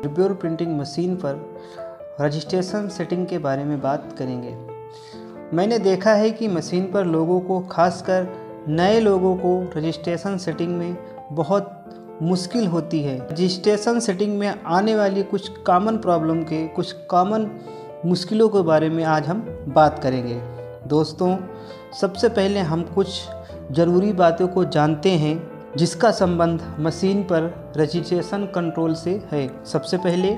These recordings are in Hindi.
प्योर प्रिंटिंग मशीन पर रजिस्ट्रेशन सेटिंग के बारे में बात करेंगे। मैंने देखा है कि मशीन पर लोगों को, खासकर नए लोगों को रजिस्ट्रेशन सेटिंग में बहुत मुश्किल होती है। रजिस्ट्रेशन सेटिंग में आने वाली कुछ कॉमन प्रॉब्लम के, कुछ कॉमन मुश्किलों के बारे में आज हम बात करेंगे। दोस्तों, सबसे पहले हम कुछ ज़रूरी बातों को जानते हैं जिसका संबंध मशीन पर रजिस्ट्रेशन कंट्रोल से है। सबसे पहले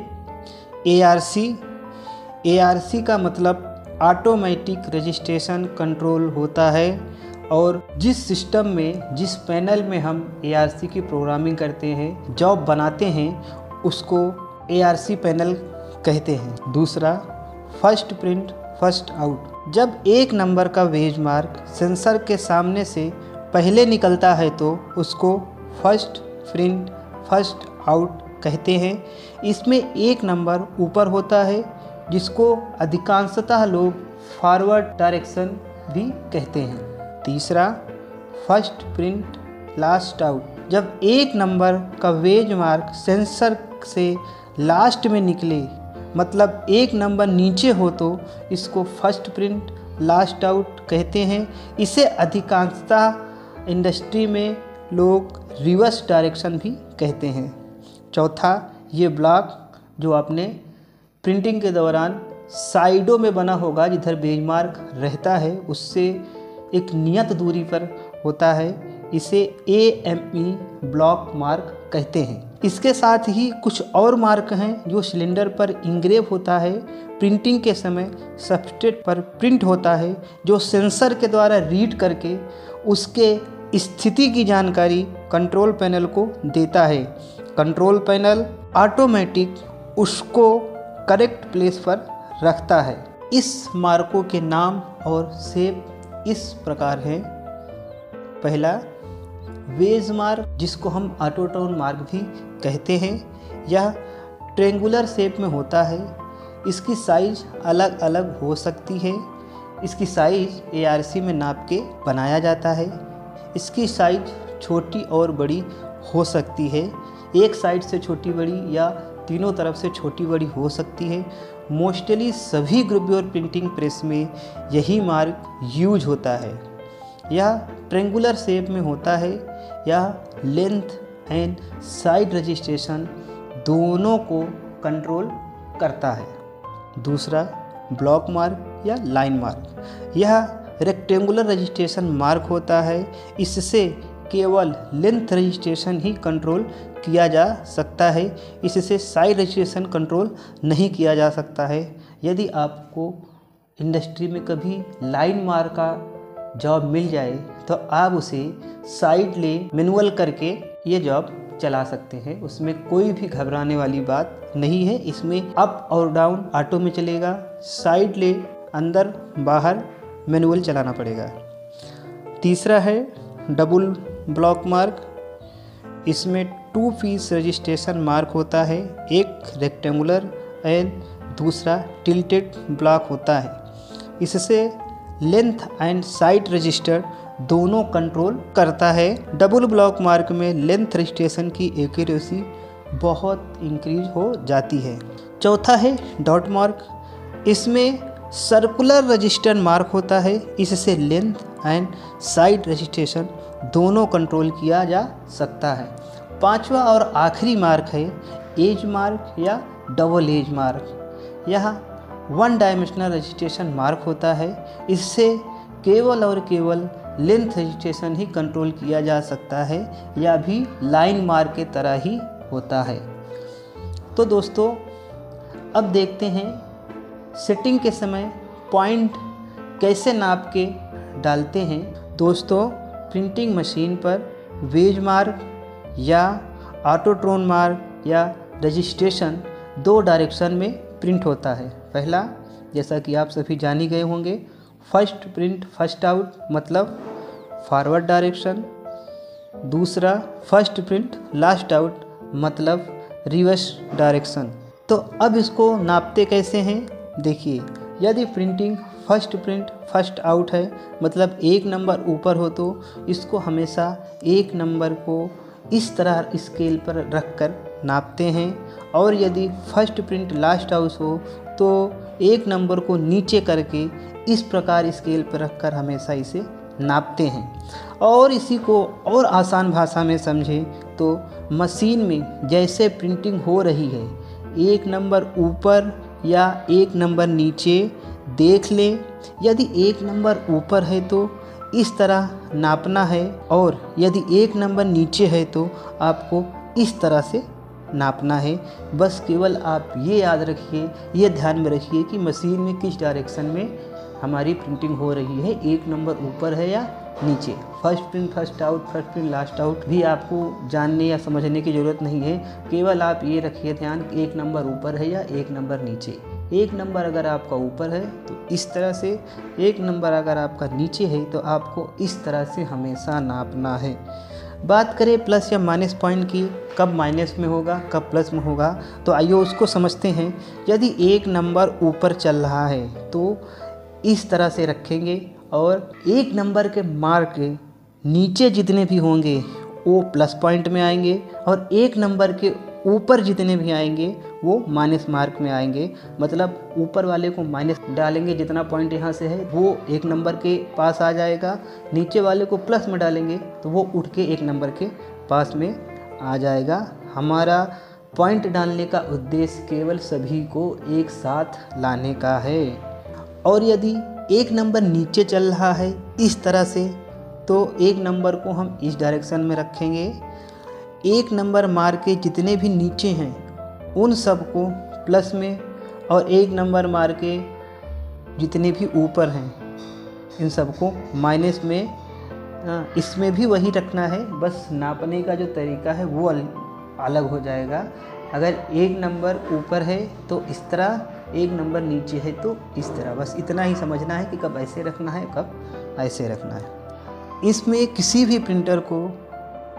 ARC का मतलब ऑटोमेटिक रजिस्ट्रेशन कंट्रोल होता है और जिस सिस्टम में, जिस पैनल में हम ARC की प्रोग्रामिंग करते हैं, जॉब बनाते हैं, उसको ARC पैनल कहते हैं। दूसरा, फर्स्ट प्रिंट फर्स्ट आउट। जब एक नंबर का वेज मार्क सेंसर के सामने से पहले निकलता है तो उसको फर्स्ट प्रिंट फर्स्ट आउट कहते हैं। इसमें एक नंबर ऊपर होता है जिसको अधिकांशतः लोग फॉरवर्ड डायरेक्शन भी कहते हैं। तीसरा, फर्स्ट प्रिंट लास्ट आउट। जब एक नंबर का वेज मार्क सेंसर से लास्ट में निकले, मतलब एक नंबर नीचे हो, तो इसको फर्स्ट प्रिंट लास्ट आउट कहते हैं। इसे अधिकांशतः इंडस्ट्री में लोग रिवर्स डायरेक्शन भी कहते हैं। चौथा, ये ब्लॉक जो आपने प्रिंटिंग के दौरान साइडों में बना होगा, जिधर बेंच मार्क रहता है उससे एक नियत दूरी पर होता है, इसे AME ब्लॉक मार्क कहते हैं। इसके साथ ही कुछ और मार्क हैं जो सिलेंडर पर इंग्रेव होता है, प्रिंटिंग के समय सबस्ट्रेट पर प्रिंट होता है, जो सेंसर के द्वारा रीड करके उसके स्थिति की जानकारी कंट्रोल पैनल को देता है। कंट्रोल पैनल ऑटोमेटिक उसको करेक्ट प्लेस पर रखता है। इस मार्कों के नाम और शेप इस प्रकार हैं। पहला, वेज मार्क, जिसको हम ऑटोटोन मार्क भी कहते हैं। यह ट्रेंगुलर शेप में होता है। इसकी साइज अलग अलग हो सकती है। इसकी साइज ARC में नाप के बनाया जाता है। इसकी साइज छोटी और बड़ी हो सकती है। एक साइड से छोटी बड़ी या तीनों तरफ से छोटी बड़ी हो सकती है। मोस्टली सभी ग्रुप और प्रिंटिंग प्रेस में यही मार्क यूज होता है। यह ट्रेंगुलर शेप में होता है। यह लेंथ एंड साइड रजिस्ट्रेशन दोनों को कंट्रोल करता है। दूसरा, ब्लॉक मार्क या लाइन मार्क। यह रेक्टेंगुलर रजिस्ट्रेशन मार्क होता है। इससे केवल लेंथ रजिस्ट्रेशन ही कंट्रोल किया जा सकता है। इससे साइड रजिस्ट्रेशन कंट्रोल नहीं किया जा सकता है। यदि आपको इंडस्ट्री में कभी लाइन मार्क का जॉब मिल जाए तो आप उसे साइड ले मैनुअल करके ये जॉब चला सकते हैं। उसमें कोई भी घबराने वाली बात नहीं है। इसमें अप और डाउन ऑटो में चलेगा, साइड ले अंदर बाहर मैनुअल चलाना पड़ेगा। तीसरा है डबल ब्लॉक मार्क। इसमें 2 पीस रजिस्ट्रेशन मार्क होता है। एक रेक्टेंगुलर एंड दूसरा टिल्टेड ब्लॉक होता है। इससे लेंथ एंड साइड रजिस्टर दोनों कंट्रोल करता है। डबल ब्लॉक मार्क में लेंथ रजिस्ट्रेशन की एक्यूरेसी बहुत इंक्रीज हो जाती है। चौथा है डॉट मार्क। इसमें सर्कुलर रजिस्टर मार्क होता है। इससे लेंथ एंड साइड रजिस्ट्रेशन दोनों कंट्रोल किया जा सकता है। पांचवा और आखिरी मार्क है एज मार्क या डबल एज मार्क। यह 1 डायमेंशनल रजिस्ट्रेशन मार्क होता है। इससे केवल और केवल लेंथ रजिस्ट्रेशन ही कंट्रोल किया जा सकता है। यह भी लाइन मार्क के तरह ही होता है। तो दोस्तों, अब देखते हैं सेटिंग के समय पॉइंट कैसे नाप के डालते हैं। दोस्तों, प्रिंटिंग मशीन पर वेज मार्क या ऑटोट्रोन मार्क या रजिस्ट्रेशन 2 डायरेक्शन में प्रिंट होता है। पहला, जैसा कि आप सभी जान ही गए होंगे, फर्स्ट प्रिंट फर्स्ट आउट मतलब फॉरवर्ड डायरेक्शन। दूसरा, फर्स्ट प्रिंट लास्ट आउट मतलब रिवर्स डायरेक्शन। तो अब इसको नापते कैसे हैं, देखिए। यदि printing first print first out है, मतलब एक नंबर ऊपर हो, तो इसको हमेशा एक नंबर को इस तरह स्केल पर रखकर नापते हैं, और यदि फर्स्ट प्रिंट लास्ट हाउस हो तो एक नंबर को नीचे करके इस प्रकार स्केल पर रखकर हमेशा इसे नापते हैं। और इसी को और आसान भाषा में समझें तो मशीन में जैसे प्रिंटिंग हो रही है, एक नंबर ऊपर या एक नंबर नीचे देख लें। यदि एक नंबर ऊपर है तो इस तरह नापना है, और यदि एक नंबर नीचे है तो आपको इस तरह से नापना है। बस केवल आप ये याद रखिए, ये ध्यान में रखिए कि मशीन में किस डायरेक्शन में हमारी प्रिंटिंग हो रही है, एक नंबर ऊपर है या नीचे। First print first out, first print last out भी आपको जानने या समझने की ज़रूरत नहीं है। केवल आप ये रखिए ध्यान, एक नंबर ऊपर है या एक नंबर नीचे। एक नंबर अगर आपका ऊपर है तो इस तरह से, एक नंबर अगर आपका नीचे है तो आपको इस तरह से हमेशा नापना है। बात करें प्लस या माइनस पॉइंट की, कब माइनस में होगा कब प्लस में होगा, तो आइए उसको समझते हैं। यदि एक नंबर ऊपर चल रहा है तो इस तरह से रखेंगे, और एक नंबर के मार्क नीचे जितने भी होंगे वो प्लस पॉइंट में आएंगे, और एक नंबर के ऊपर जितने भी आएंगे वो माइनस मार्क में आएंगे। मतलब ऊपर वाले को माइनस डालेंगे, जितना पॉइंट यहाँ से है वो एक नंबर के पास आ जाएगा, नीचे वाले को प्लस में डालेंगे तो वो उठ के एक नंबर के पास में आ जाएगा। हमारा पॉइंट डालने का उद्देश्य केवल सभी को एक साथ लाने का है। और यदि एक नंबर नीचे चल रहा है इस तरह से, तो एक नंबर को हम इस डायरेक्शन में रखेंगे। एक नंबर मार के जितने भी नीचे हैं उन सब को प्लस में, और एक नंबर मार के जितने भी ऊपर हैं इन सब को माइनस में। इसमें भी वही रखना है, बस नापने का जो तरीका है वो अलग हो जाएगा। अगर एक नंबर ऊपर है तो इस तरह, एक नंबर नीचे है तो इस तरह। बस इतना ही समझना है कि कब ऐसे रखना है कब ऐसे रखना है। इसमें किसी भी प्रिंटर को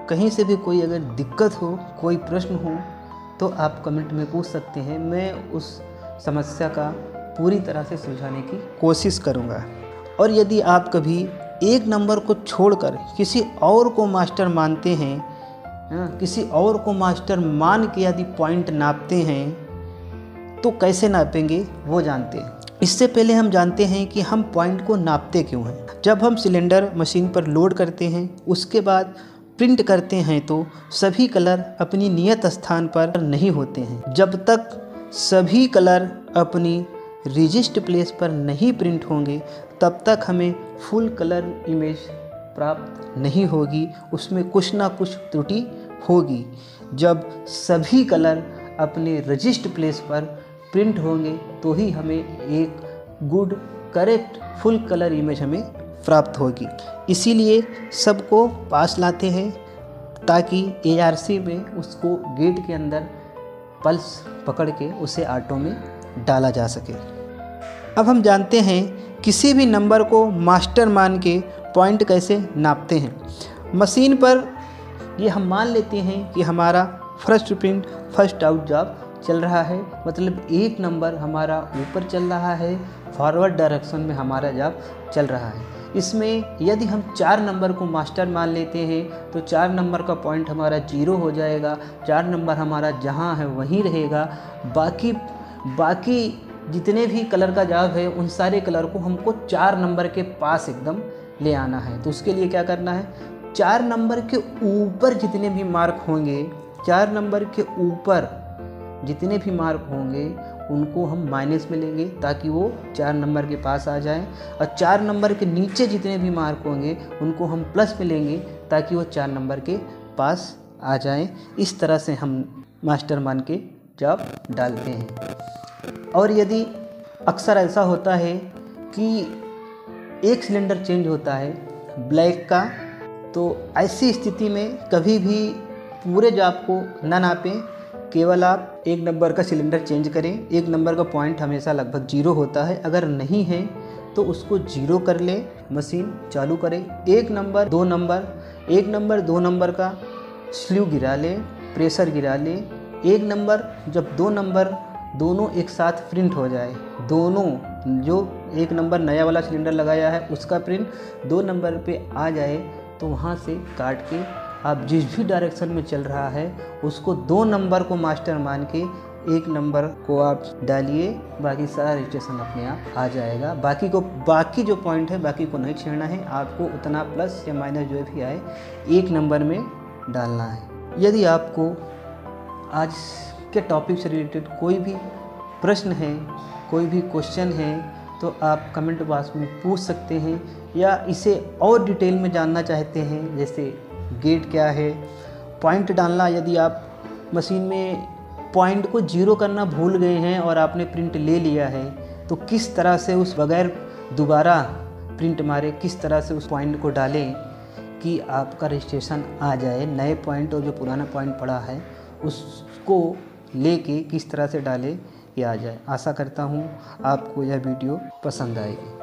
कहीं से भी कोई अगर दिक्कत हो, कोई प्रश्न हो तो आप कमेंट में पूछ सकते हैं, मैं उस समस्या का पूरी तरह से सुलझाने की कोशिश करूंगा। और यदि आप कभी एक नंबर को छोड़कर किसी और को मास्टर मानते हैं, किसी और को मास्टर मान के यदि पॉइंट नापते हैं तो कैसे नापेंगे वो जानते हैं। इससे पहले हम जानते हैं कि हम पॉइंट को नापते क्यों हैं। जब हम सिलेंडर मशीन पर लोड करते हैं उसके बाद प्रिंट करते हैं तो सभी कलर अपनी नियत स्थान पर नहीं होते हैं। जब तक सभी कलर अपनी रजिस्ट प्लेस पर नहीं प्रिंट होंगे तब तक हमें फुल कलर इमेज प्राप्त नहीं होगी, उसमें कुछ ना कुछ त्रुटि होगी। जब सभी कलर अपने रजिस्ट प्लेस पर प्रिंट होंगे तो ही हमें एक good correct full colour image हमें प्राप्त होगी। इसीलिए सबको पास लाते हैं ताकि ARC में उसको गेट के अंदर पल्स पकड़ के उसे ऑटो में डाला जा सके। अब हम जानते हैं किसी भी नंबर को मास्टर मान के पॉइंट कैसे नापते हैं। मशीन पर ये हम मान लेते हैं कि हमारा first print first out job चल रहा है, मतलब एक नंबर हमारा ऊपर चल रहा है, फॉरवर्ड डायरेक्शन में हमारा जॉब चल रहा है। इसमें यदि हम 4 नंबर को मास्टर मान लेते हैं तो 4 नंबर का पॉइंट हमारा 0 हो जाएगा, 4 नंबर हमारा जहां है वहीं रहेगा। बाकी जितने भी कलर का जॉब है उन सारे कलर को हमको 4 नंबर के पास एकदम ले आना है। तो उसके लिए क्या करना है, 4 नंबर के ऊपर जितने भी मार्क होंगे, 4 नंबर के ऊपर जितने भी मार्क होंगे उनको हम माइनस में लेंगे ताकि वो 4 नंबर के पास आ जाएं, और 4 नंबर के नीचे जितने भी मार्क होंगे उनको हम प्लस में लेंगे ताकि वो 4 नंबर के पास आ जाएं। इस तरह से हम मास्टर मान के जॉब डालते हैं। और यदि अक्सर ऐसा होता है कि एक सिलेंडर चेंज होता है ब्लैक का, तो ऐसी स्थिति में कभी भी पूरे जॉब को ना नापें, केवल आप एक नंबर का सिलेंडर चेंज करें। एक नंबर का पॉइंट हमेशा लगभग 0 होता है, अगर नहीं है तो उसको 0 कर ले, मशीन चालू करें। एक नंबर दो नंबर का स्ल्यू गिरा ले, प्रेशर गिरा ले। एक नंबर जब 2 नंबर दोनों एक साथ प्रिंट हो जाए, दोनों जो एक नंबर नया वाला सिलेंडर लगाया है उसका प्रिंट 2 नंबर पे आ जाए तो वहाँ से काट के आप जिस भी डायरेक्शन में चल रहा है उसको 2 नंबर को मास्टर मान के 1 नंबर को आप डालिए, बाकी सारा रजिस्ट्रेशन अपने आप आ जाएगा। बाकी जो पॉइंट है बाकी को नहीं छेड़ना है, आपको उतना प्लस या माइनस जो भी आए 1 नंबर में डालना है। यदि आपको आज के टॉपिक से रिलेटेड कोई भी प्रश्न है, कोई भी क्वेश्चन है, तो आप कमेंट बॉक्स में पूछ सकते हैं, या इसे और डिटेल में जानना चाहते हैं, जैसे गेट क्या है, पॉइंट डालना, यदि आप मशीन में पॉइंट को 0 करना भूल गए हैं और आपने प्रिंट ले लिया है, तो किस तरह से उस बगैर दोबारा प्रिंट मारे किस तरह से उस पॉइंट को डालें कि आपका रजिस्ट्रेशन आ जाए। नए पॉइंट और जो पुराना पॉइंट पड़ा है उसको लेके किस तरह से डालें ये आ जाए। आशा करता हूँ आपको यह वीडियो पसंद आएगी।